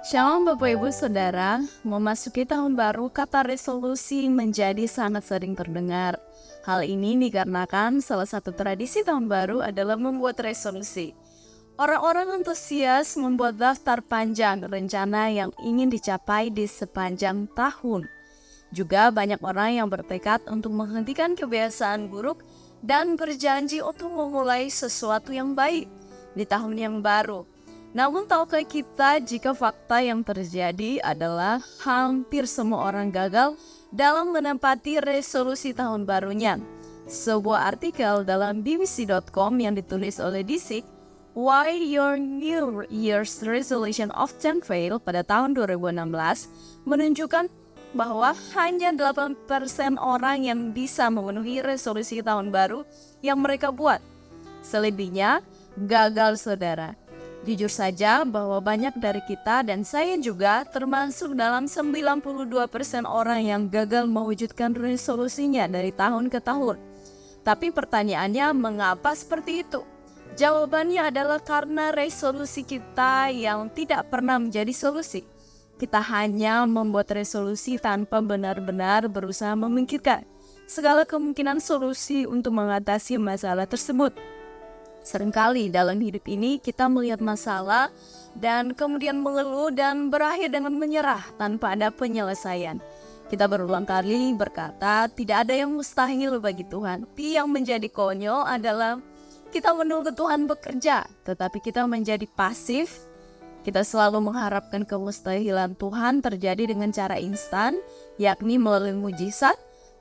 Shalom Bapak Ibu Saudara, memasuki tahun baru kata resolusi menjadi sangat sering terdengar. Hal ini dikarenakan salah satu tradisi tahun baru adalah membuat resolusi. Orang-orang antusias membuat daftar panjang rencana yang ingin dicapai di sepanjang tahun. Juga banyak orang yang bertekad untuk menghentikan kebiasaan buruk dan berjanji untuk memulai sesuatu yang baik di tahun yang baru. Namun tahukah kita jika fakta yang terjadi adalah hampir semua orang gagal dalam menempati resolusi tahun barunya. Sebuah artikel dalam bbc.com yang ditulis oleh Disik, Why Your New Year's Resolution Often Fail pada tahun 2016 menunjukkan bahwa hanya 8% orang yang bisa memenuhi resolusi tahun baru yang mereka buat. Selebihnya gagal, saudara. Jujur saja bahwa banyak dari kita dan saya juga termasuk dalam 92% orang yang gagal mewujudkan resolusinya dari tahun ke tahun. Tapi pertanyaannya, mengapa seperti itu? Jawabannya adalah karena resolusi kita yang tidak pernah menjadi solusi. Kita hanya membuat resolusi tanpa benar-benar berusaha memikirkan segala kemungkinan solusi untuk mengatasi masalah tersebut. Seringkali dalam hidup ini kita melihat masalah dan kemudian mengeluh dan berakhir dengan menyerah tanpa ada penyelesaian. Kita berulang kali berkata tidak ada yang mustahil bagi Tuhan. Tapi yang menjadi konyol adalah kita menunggu Tuhan bekerja, tetapi kita menjadi pasif. Kita selalu mengharapkan kemustahilan Tuhan terjadi dengan cara instan, yakni melalui mujizat.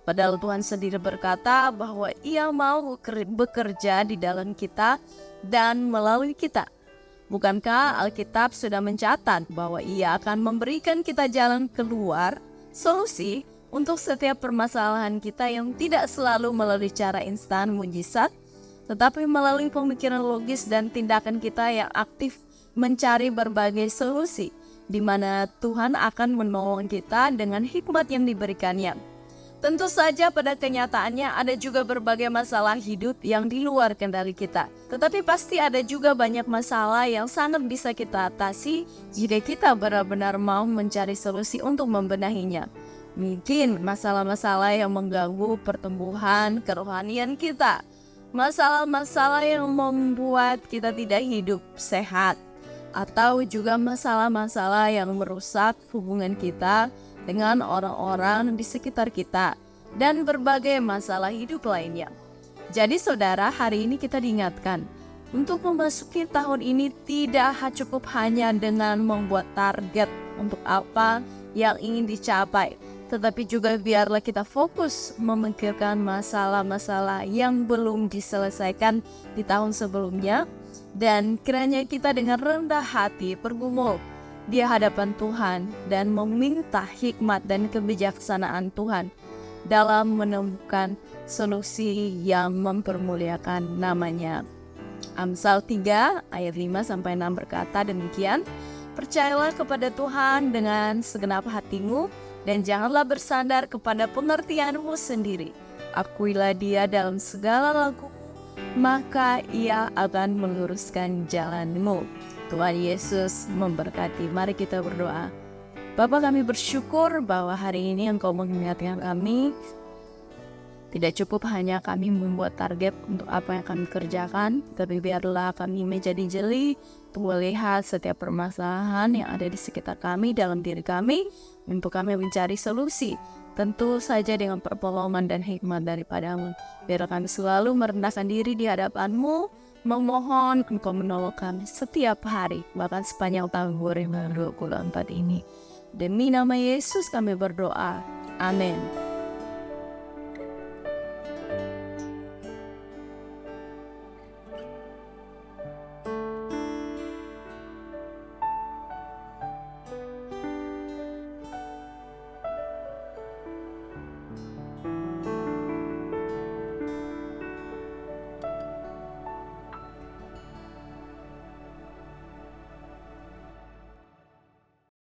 Padahal Tuhan sendiri berkata bahwa Ia mau bekerja di dalam kita dan melalui kita. Bukankah Alkitab sudah mencatat bahwa Ia akan memberikan kita jalan keluar, solusi untuk setiap permasalahan kita yang tidak selalu melalui cara instan mujizat, tetapi melalui pemikiran logis dan tindakan kita yang aktif mencari berbagai solusi, di mana Tuhan akan menolong kita dengan hikmat yang diberikannya. Tentu saja pada kenyataannya ada juga berbagai masalah hidup yang di luar kendali kita. Tetapi pasti ada juga banyak masalah yang sangat bisa kita atasi jika kita benar-benar mau mencari solusi untuk membenahinya. Mungkin masalah-masalah yang mengganggu pertumbuhan kerohanian kita. Masalah-masalah yang membuat kita tidak hidup sehat. Atau juga masalah-masalah yang merusak hubungan kita dengan orang-orang di sekitar kita, dan berbagai masalah hidup lainnya. Jadi saudara, hari ini kita diingatkan, untuk memasuki tahun ini tidak cukup hanya dengan membuat target untuk apa yang ingin dicapai, tetapi juga biarlah kita fokus memikirkan masalah-masalah yang belum diselesaikan di tahun sebelumnya, dan kiranya kita dengan rendah hati bergumul di hadapan Tuhan dan meminta hikmat dan kebijaksanaan Tuhan dalam menemukan solusi yang mempermuliakan namanya. Amsal 3 ayat 5-6 berkata demikian, percayalah kepada Tuhan dengan segenap hatimu dan janganlah bersandar kepada pengertianmu sendiri. Akuilah Dia dalam segala lakumu, maka Ia akan meluruskan jalanmu. Tuhan Yesus memberkati. Mari kita berdoa. Bapa, kami bersyukur bahwa hari ini Engkau mengingatkan kami. Tidak cukup hanya kami membuat target untuk apa yang kami kerjakan, tapi biarlah kami menjadi jeli untuk melihat setiap permasalahan yang ada di sekitar kami, dalam diri kami, untuk kami mencari solusi. Tentu saja dengan pertolongan dan hikmat daripada-Mu. Biarlah kami selalu merendahkan diri di hadapan-Mu, memohon Engkau menolong kami setiap hari, bahkan sepanjang tahun 2024 ini. Demi nama Yesus kami berdoa. Amin.